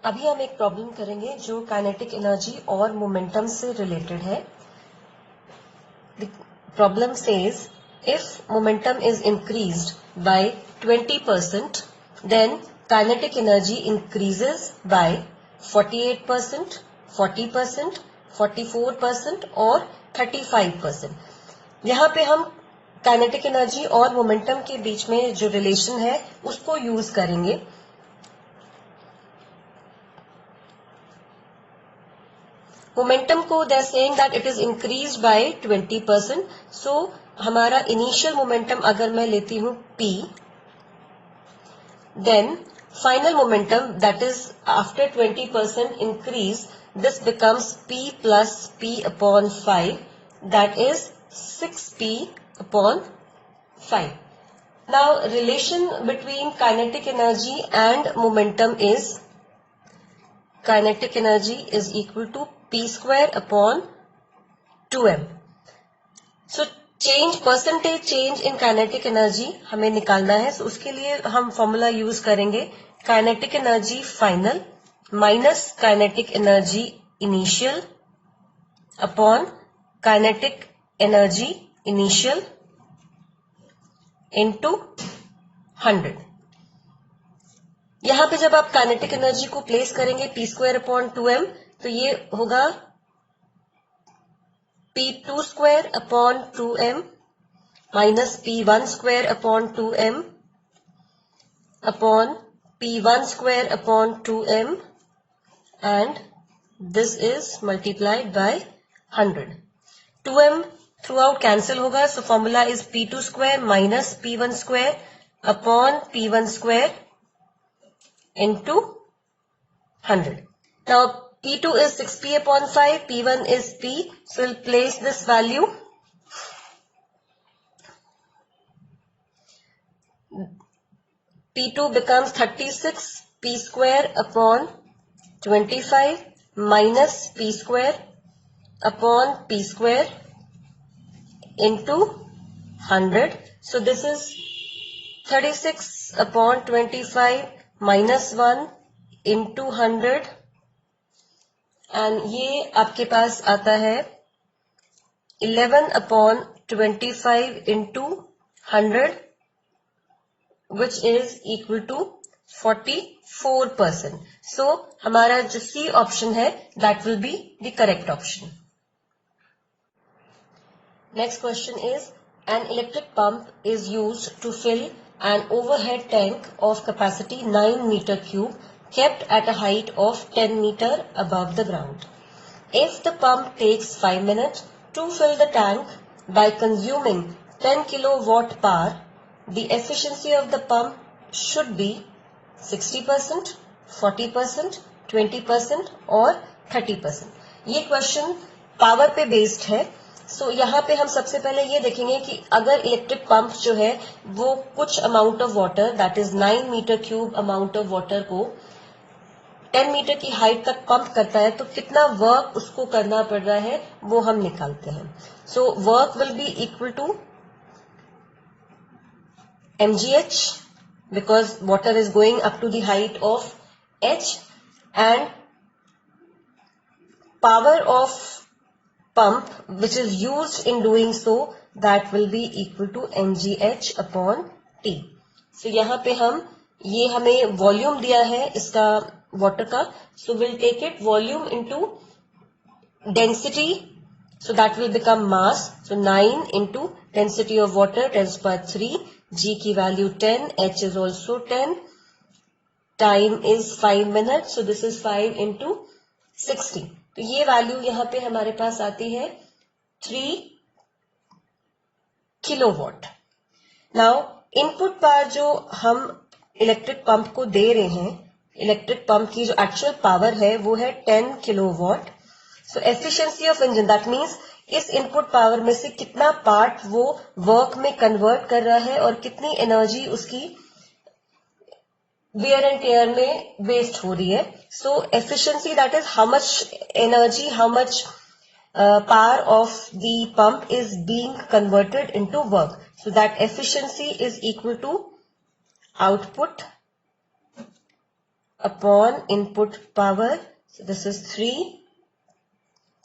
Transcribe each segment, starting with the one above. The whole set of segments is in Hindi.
अभी हम एक प्रॉब्लम करेंगे जो काइनेटिक एनर्जी और मोमेंटम से रिलेटेड है. The problem says if momentum is increased by 20%, then kinetic energy increases by 48%, 40%, 44% और 35%. यहाँ पे हम काइनेटिक एनर्जी और मोमेंटम के बीच में जो रिलेशन है उसको यूज करेंगे. मोमेंटम को they are saying that it is increased by 20%. So हमारा इनिशियल मोमेंटम अगर मैं लेती हूं p, then final momentum that is after 20% increase, this becomes p plus p upon 5, that is 6p upon 5. Now relation between kinetic energy and momentum is kinetic energy is equal to p square upon 2m. So percentage change in kinetic energy हमें निकालना है. So उसके लिए हम फॉर्मूला यूज करेंगे kinetic energy final minus kinetic energy initial upon kinetic energy initial into 100. यहां पे जब आप काइनेटिक एनर्जी को प्लेस करेंगे p स्क्वायर अपॉन 2m, तो ये होगा p2 square upon 2m minus p1 square upon 2m upon p1 square upon 2m and this is multiplied by 100. 2m throughout cancel होगा, so formula is p2 square minus p1 square upon p1 square into 100. Now P2 is 6p upon 5, P1 is p, so we'll place this value. P2 becomes 36 p square upon 25 minus p square upon p square into 100. So this is 36 upon 25 minus 1 into 100 and ये आपके पास आता है 11 upon 25 into 100 which is equal to 44%. So हमारा जो सी ऑप्शन है that will be the correct option. Next question is an electric pump is used to fill an overhead tank of capacity 9 meter cube kept at a height of 10 meter above the ground. If the pump takes 5 minutes to fill the tank by consuming 10 kilowatt power, the efficiency of the pump should be 60%, 40%, 20% और 30%. ये क्वेश्चन पावर पे बेस्ड है. सो यहाँ पे हम सबसे पहले ये देखेंगे कि अगर इलेक्ट्रिक पंप जो है वो कुछ amount of water that is 9 metre cube amount of water को 10 मीटर की हाइट तक पंप करता है, तो कितना वर्क उसको करना पड़ रहा है वो हम निकालते हैं. So work will be equal to mgh because water is going up to the height of h and power of pump which is used in doing so that will be equal to mgh upon t. So यहाँ पे ये हमें वॉल्यूम दिया है इसका वाटर का, so we'll take it volume into density, so that will become mass. So 9 into density of water 10 to the power 3, g की value 10, h is also 10, time is 5 minutes, so this is 5 into 60. तो ये वैल्यू यहां पे हमारे पास आती है 3 किलोवाट. नाउ इनपुट पावर जो हम इलेक्ट्रिक पंप को दे रहे हैं, इलेक्ट्रिक पंप की जो एक्चुअल पावर है वो है 10 kilowatt. So efficiency of engine that means इस इनपुट पावर में से कितना पार्ट वो वर्क में कन्वर्ट कर रहा है और कितनी एनर्जी उसकी wear and tear में वेस्ट हो रही है. So efficiency that is how much energy, how much power of the pump is being converted into work. So that efficiency is equal to output upon input power. So this is 3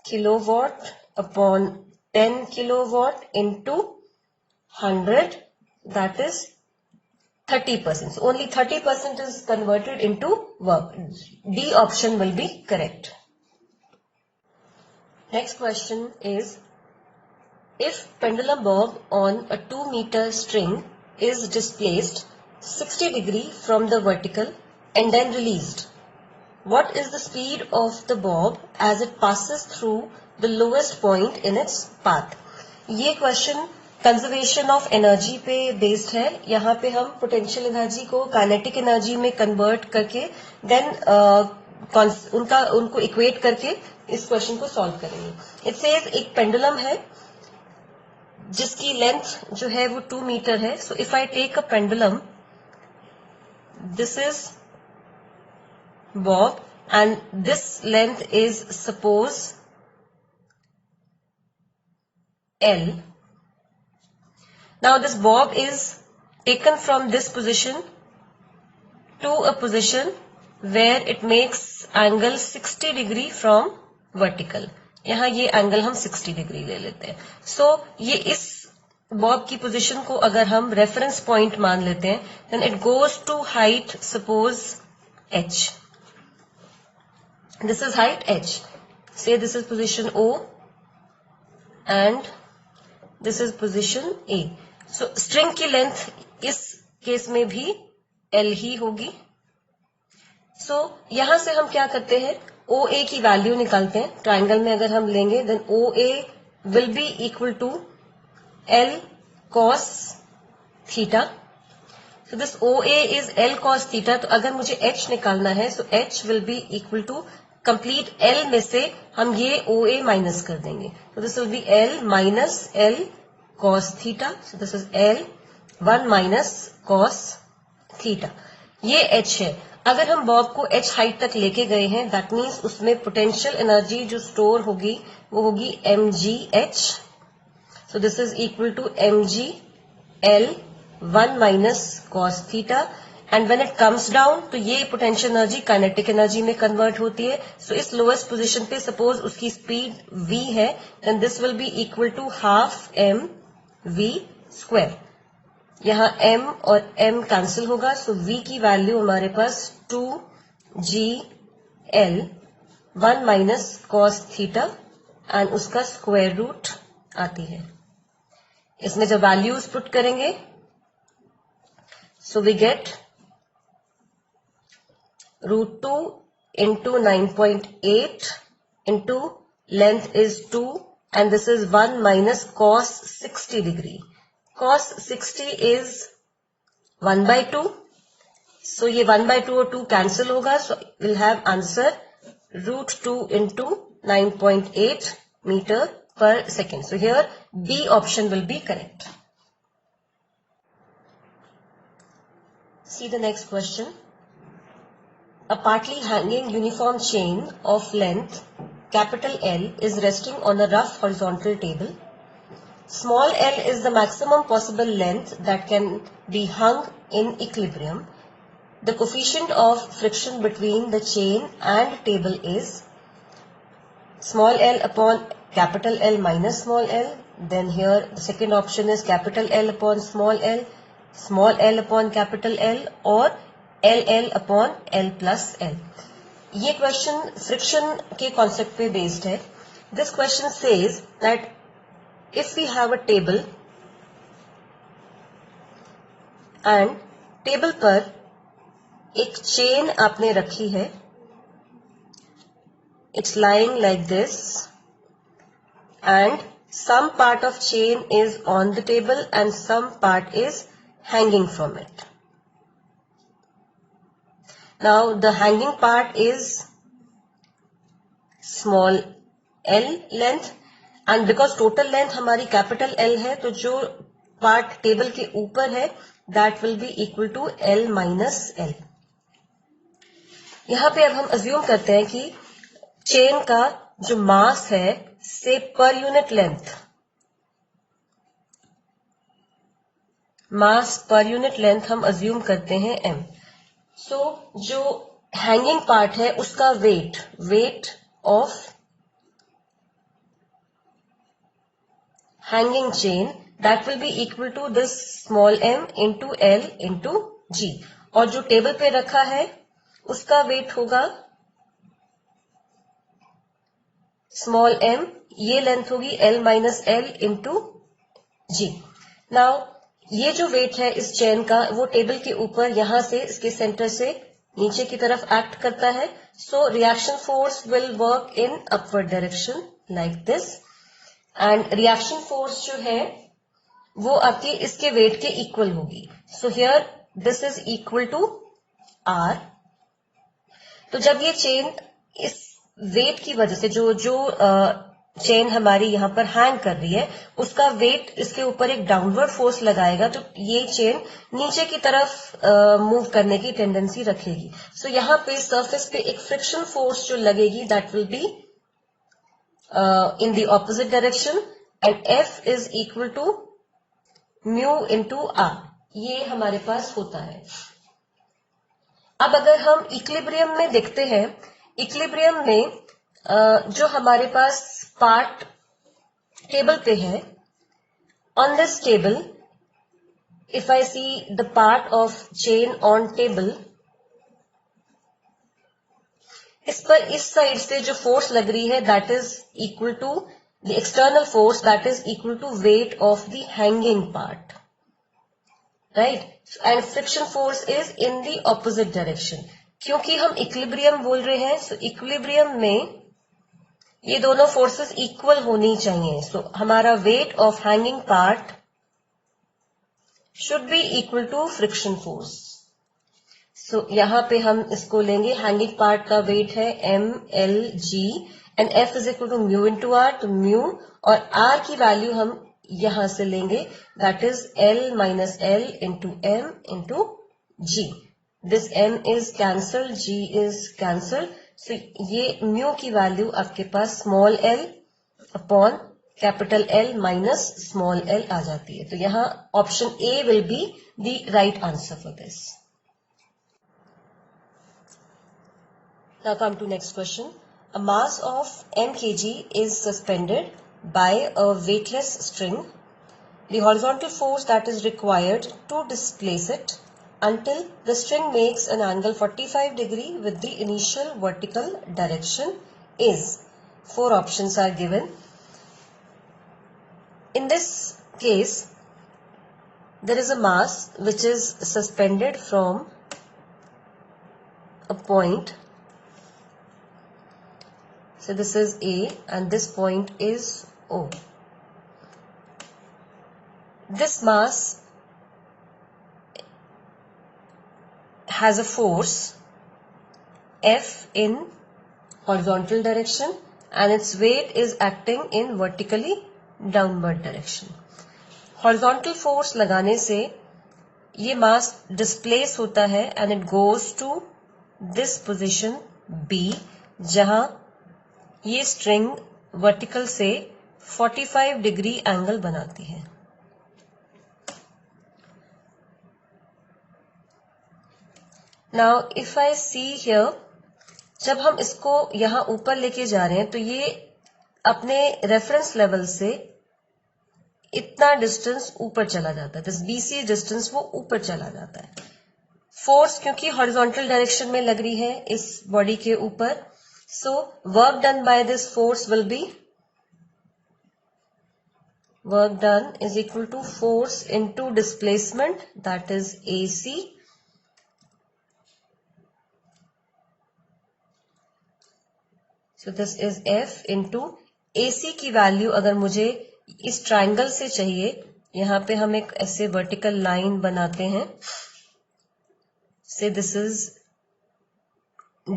kilowatt upon 10 kilowatt into 100, that is 30%. So only 30% is converted into work. D option will be correct. Next question is, if pendulum bob on a 2-meter string is displaced 60 degree from the vertical and then released, what is the speed of the bob as it passes through the lowest point in its path? ये क्वेश्चन कंजर्वेशन ऑफ एनर्जी पे बेस्ड है. यहाँ पे हम पोटेंशियल एनर्जी को काइनेटिक एनर्जी में कन्वर्ट करके देन उनको इक्वेट करके इस क्वेश्चन को सॉल्व करेंगे. इट सेज एक पेंडुलम है जिसकी लेंथ जो है वो 2 मीटर है. So if I take a pendulum, this is bob and this length is suppose L. Now this bob is taken from this position to a position where it makes angle 60 degree from vertical. यहाँ ये एंगल हम 60 डिग्री ले लेते हैं. सो ये इस बॉब की पोजीशन को अगर हम रेफरेंस पॉइंट मान लेते हैं, then it goes to height suppose h. This is height h. Say this is position O and this is position A. So string की लेंथ इस केस में भी L ही होगी. So यहां से हम क्या करते हैं, OA की वैल्यू निकालते हैं. ट्राइंगल में अगर हम लेंगे then OA will be equal to L cos theta. So this OA is L cos theta. तो अगर मुझे H निकालना है, so H will be equal to complete L में से हम ये OA माइनस कर देंगे. तो this will be L minus L cos थीटा. सो this is L 1 minus cos theta. ये H है. अगर हम बॉब को H हाइट तक लेके गए हैं, दैट मीन्स उसमें पोटेंशियल एनर्जी जो स्टोर होगी वो होगी mgh. So this is equal to mg L 1 minus cos theta. And when it comes down तो ये पोटेंशियल एनर्जी काइनेटिक एनर्जी में कन्वर्ट होती है. सो इस लोएस्ट पोजीशन पे सपोज उसकी स्पीड v है, then this will be equal to half m v square. यहाँ m और m कैंसिल होगा. सो v की वैल्यू हमारे पास 2g l 1 minus cos theta and उसका स्क्वायर रूट आती है. इसमें जब वैल्यूज पुट करेंगे, so we get root 2 into 9.8 into length is 2 and this is 1 minus cos 60 degree. Cos 60 is 1 by 2. So ये 1 by 2 और 2 cancel होगा. So we'll have answer root 2 into 9.8 meter per second. So here B option will be correct. See the next question. A partly hanging uniform chain of length capital L is resting on a rough horizontal table. Small l is the maximum possible length that can be hung in equilibrium. The coefficient of friction between the chain and table is small l upon capital L minus small l. Then here the second option is capital L upon small l upon capital L, or LL upon L plus L. ये क्वेश्चन फ्रिक्शन के कॉन्सेप्ट पे बेस्ड है. This question says that if we have a table and table पर एक चेन आपने रखी है. It's lying like this and some part of chain is on the table and some part is hanging from it. Now the hanging part is small l length and because total length हमारी capital L है, तो जो part टेबल के ऊपर है that will be equal to L minus L. यहाँ पे अब हम assume करते हैं कि चेन का जो मास है से पर यूनिट लेंथ, मास पर यूनिट लेंथ हम assume करते हैं m. सो जो हैंगिंग पार्ट है उसका weight of hanging chain that will be equal to this small m into l into g, और जो टेबल पे रखा है उसका वेट होगा स्मॉल m, ये लेंथ होगी l minus l into g। Now ये जो वेट है इस चेन का वो टेबल के ऊपर यहां से इसके सेंटर से नीचे की तरफ एक्ट करता है, so reaction force will work in upward direction like this, and reaction force जो है वो आपके इसके वेट के इक्वल होगी। So here this is equal to R। तो जब ये चेन इस वेट की वजह से जो चेन हमारी यहाँ पर हैंग कर रही है उसका वेट इसके ऊपर एक डाउनवर्ड फोर्स लगाएगा, तो ये चेन नीचे की तरफ मूव करने की टेंडेंसी रखेगी। सो यहाँ पे सरफेस पे एक फ्रिक्शन फोर्स जो लगेगी that will B in the opposite direction, and F is equal to mu into R, ये हमारे पास होता है। अब अगर हम इक्विलिब्रियम में देखते हैं, इक्विलिब्रियम में जो हमारे पास पार्ट टेबल पे है, on this table if I see the part of chain on table, इस पर इस साइड से जो फोर्स लग रही है that is equal to the external force that is equal to weight of the hanging part, right, and friction force is in the opposite direction. क्योंकि हम इक्विलिब्रियम बोल रहे हैं, सो इक्विलिब्रियम में ये दोनों फोर्सेस इक्वल होनी चाहिए। सो हमारा weight of hanging part should be equal to friction force. So यहां पे हम इसको लेंगे, हैंगिंग पार्ट का वेट है mLg and F is equal to mu into R, तो म्यू और R की वैल्यू हम यहां से लेंगे that is L minus L into M into G। This M is cancel, G is cancel, so ये म्यू की वैल्यू आपके पास small l upon capital L minus small l आ जाती है। तो यहां option A will be the right answer for this. Now come to next question. A mass of m kg is suspended by a weightless string. The horizontal force that is required to displace it until the string makes an angle 45 degree with the initial vertical direction is. 4 options are given. In this case, there is a mass which is suspended from a point. So this is A and this point is O. This mass has a force F in horizontal direction and its weight is acting in vertically downward direction. Horizontal force लगाने से ये mass displace होता है and it goes to this position B, जहां ये स्ट्रिंग वर्टिकल से 45 डिग्री एंगल बनाती है। Now if I see here, जब हम इसको यहां ऊपर लेके जा रहे हैं तो ये अपने रेफरेंस लेवल से इतना डिस्टेंस ऊपर चला जाता है, दिस BC डिस्टेंस वो ऊपर चला जाता है। फोर्स क्योंकि हॉरिजॉन्टल डायरेक्शन में लग रही है इस बॉडी के ऊपर, so work done by this force will be, work done is equal to force into displacement, that is AC, so this is F into AC की वैल्यू अगर मुझे इस ट्रायंगल से चाहिए, यहां पे हम एक ऐसे वर्टिकल लाइन बनाते हैं, से दिस इज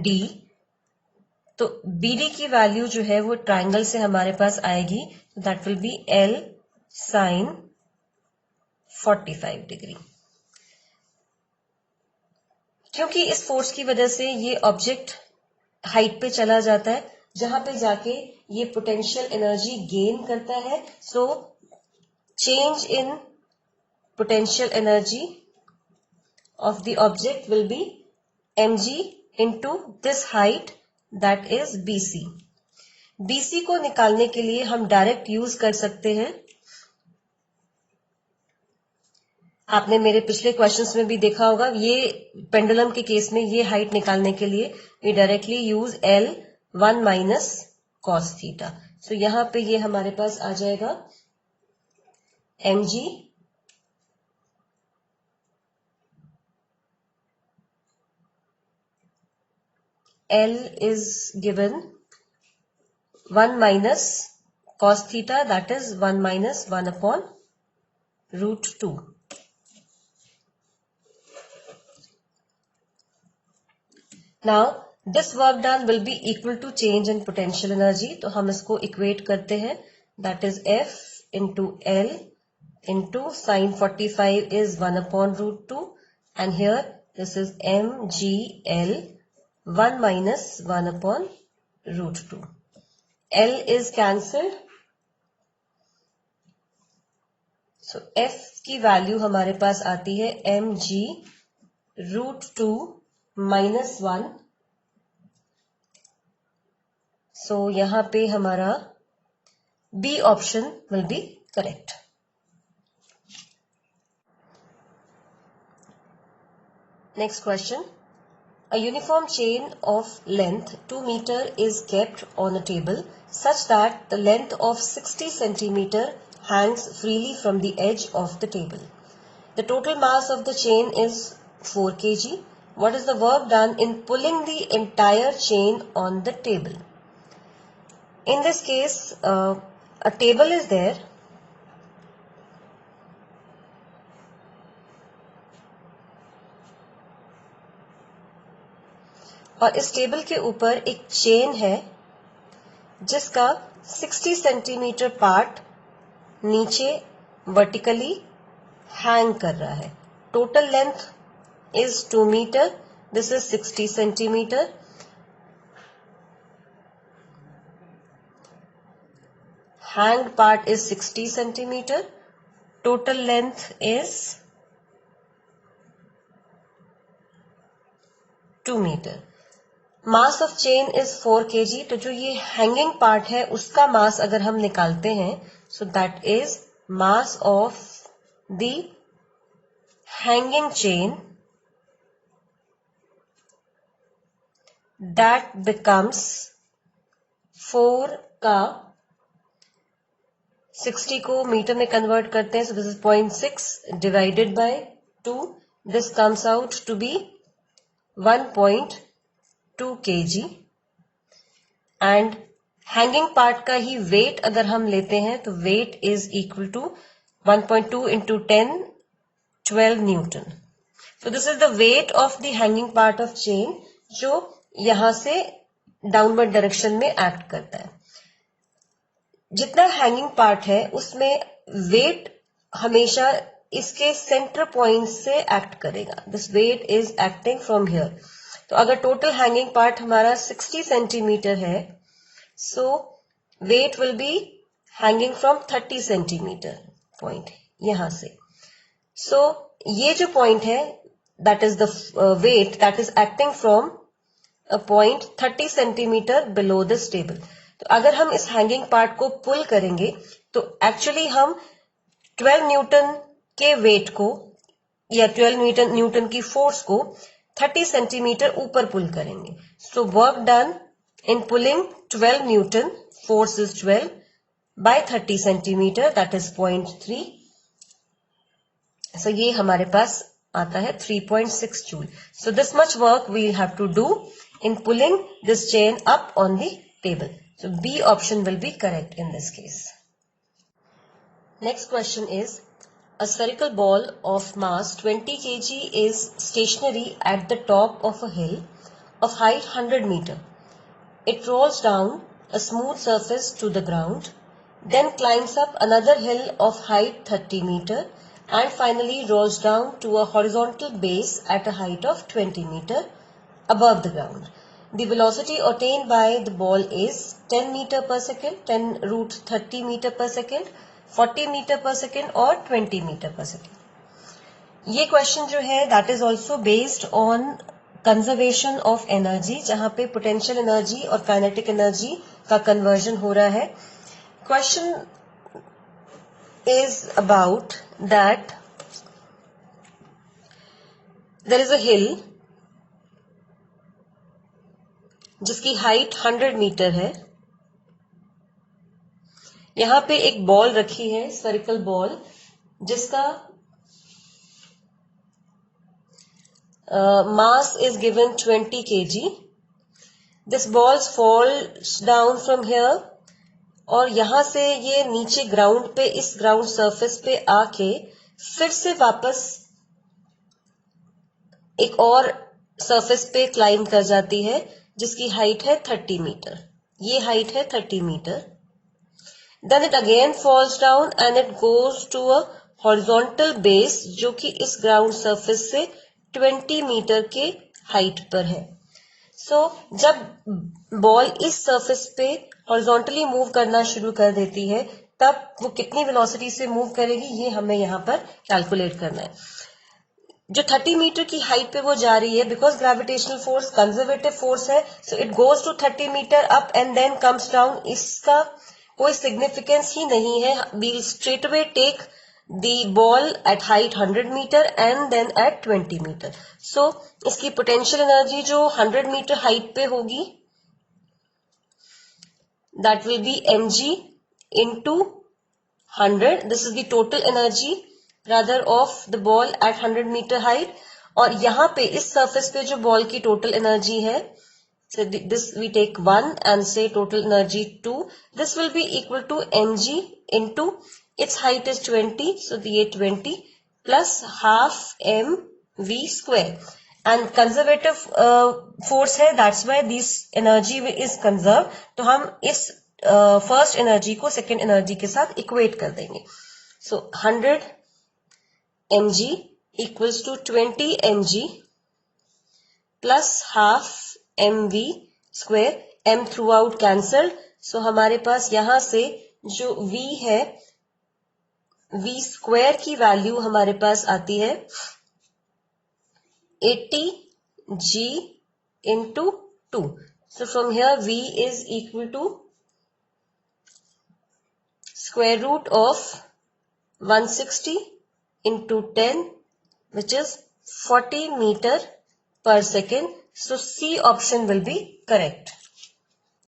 D, तो BD की वैल्यू जो है वो ट्रायंगल से हमारे पास आएगी, that will be L sine 45 degree. क्योंकि इस फोर्स की वजह से ये ऑब्जेक्ट हाइट पे चला जाता है, जहां पे जाके ये पोटेंशियल एनर्जी गेन करता है, so change in potential energy of the object will be mg into this height, that is BC. BC को निकालने के लिए हम डायरेक्ट यूज कर सकते हैं, आपने मेरे पिछले क्वेश्चंस में भी देखा होगा, ये पेंडुलम के केस में ये हाइट निकालने के लिए we directly use L 1 minus cos थीटा. सो यहां पे ये हमारे पास आ जाएगा mg L is given 1 minus cos theta, that is 1 minus 1 upon root 2. Now this work done will be equal to change in potential energy. तो हम इसको equate करते हैं, that is F into L into sin 45 is 1 upon root 2, and here this is mgl 1 minus 1 upon root 2. L is cancelled, so F की वैल्यू हमारे पास आती है mg root 2 minus 1. So यहां पे हमारा B option will be correct. Next question. A uniform chain of length 2 meter is kept on a table such that the length of 60 centimeter hangs freely from the edge of the table. The total mass of the chain is 4 kg. What is the work done in pulling the entire chain on the table? In this case, a table is there. और इस टेबल के ऊपर एक चेन है जिसका 60 सेंटीमीटर पार्ट नीचे वर्टिकली हैंग कर रहा है. Total length is 2 meter. This is 60 centimeter. Hanged part is 60 centimeter. Total length is 2 meter. Mass of chain is 4 kg. तो जो ये hanging part है उसका mass अगर हम निकालते हैं, so that is mass of the hanging chain, that becomes 4 का 60 को मीटर में कन्वर्ट करते हैं, so this is 0.6 divided by 2. This comes out to be 1.2 kg. and hanging part का ही weight अगर हम लेते हैं तो weight is equal to 1.2 into 10 12 Newton. So this is the weight of the hanging part of chain जो यहां से डाउनवर्ड डायरेक्शन में एक्ट करता है. जितना हैंगिंग पार्ट है उसमें वेट हमेशा इसके सेंटर पॉइंट से एक्ट करेगा. This weight is acting from here. तो अगर टोटल हैंगिंग पार्ट हमारा 60 सेंटीमीटर है, so weight will be hanging from 30 centimetre point यहां से. सो ये जो पॉइंट है that is the weight that is acting from a point 30 centimetre below this table. तो अगर हम इस हैंगिंग पार्ट को पुल करेंगे तो एक्चुअली हम 12 न्यूटन के वेट को या 12 न्यूटन की फोर्स को 30 सेंटीमीटर ऊपर पुल करेंगे. So work done in pulling 12 newton, force is 12 by 30 centimetre, that is 0.3. सो ये हमारे पास आता है 3.6 joule. So this much work we have to do in pulling this chain up on the table. So B option will be correct in this case. Next question is, a spherical ball of mass 20 kg is stationary at the top of a hill of height 100 meter. It rolls down a smooth surface to the ground, then climbs up another hill of height 30 meter and finally rolls down to a horizontal base at a height of 20 meter above the ground. The velocity attained by the ball is 10 meter per second, 10 root 30 meter per second, 40 meter per second और 20 meter per second. ये क्वेश्चन जो है that is also based on conservation of energy, जहां पे पोटेंशियल एनर्जी और काइनेटिक एनर्जी का कन्वर्जन हो रहा है. Question is about that there is a hill जिसकी हाइट 100 मीटर है. यहां पे एक बॉल रखी है, स्फेरिकल बॉल, जिसका mass is given 20 kg. This ball falls down from here और यहां से ये नीचे ग्राउंड पे, इस ग्राउंड सरफेस पे आके फिर से वापस एक और सरफेस पे क्लाइंब कर जाती है जिसकी हाइट है 30 मीटर. ये हाइट है 30 metre. Then it again falls down and it goes to a horizontal base जो कि इस ग्राउंड सरफेस से 20 मीटर के हाइट पर है. जब बॉल इस सरफेस पे हॉरिजॉन्टली मूव करना शुरू कर देती है तब वो कितनी वेलोसिटी से मूव करेगी ये हमें यहाँ पर कैलकुलेट करना है. जो 30 मीटर की हाइट पे वो जा रही है, because gravitational force conservative force है, so it goes to 30 metre up and then comes down. इसका कोई सिग्निफिकेंस ही नहीं है. We'll straight away take the ball at height 100 meter and then at 20 meter. So इसकी potential energy जो 100 meter height पे होगी, that will be mg into 100. This is the total energy rather of the ball at 100 meter height. और यहाँ पे इस surface पे जो ball की total energy है, so this we take 1 and say total energy 2. This will be equal to mg into its height is 20, so the 20 plus half mv square. And conservative force है, that's why this energy is conserved. तो हम इस first energy को second energy के साथ equate कर देंगे. So 100 mg equals to 20 mg plus half mv square. m throughout cancelled. So हमारे पास यहाँ से जो v है, v स्क्वायर की वैल्यू हमारे पास आती है 80 g into 2. So from here v is equal to square root of 160 into 10, which is 40 meter per second. So C option will be correct.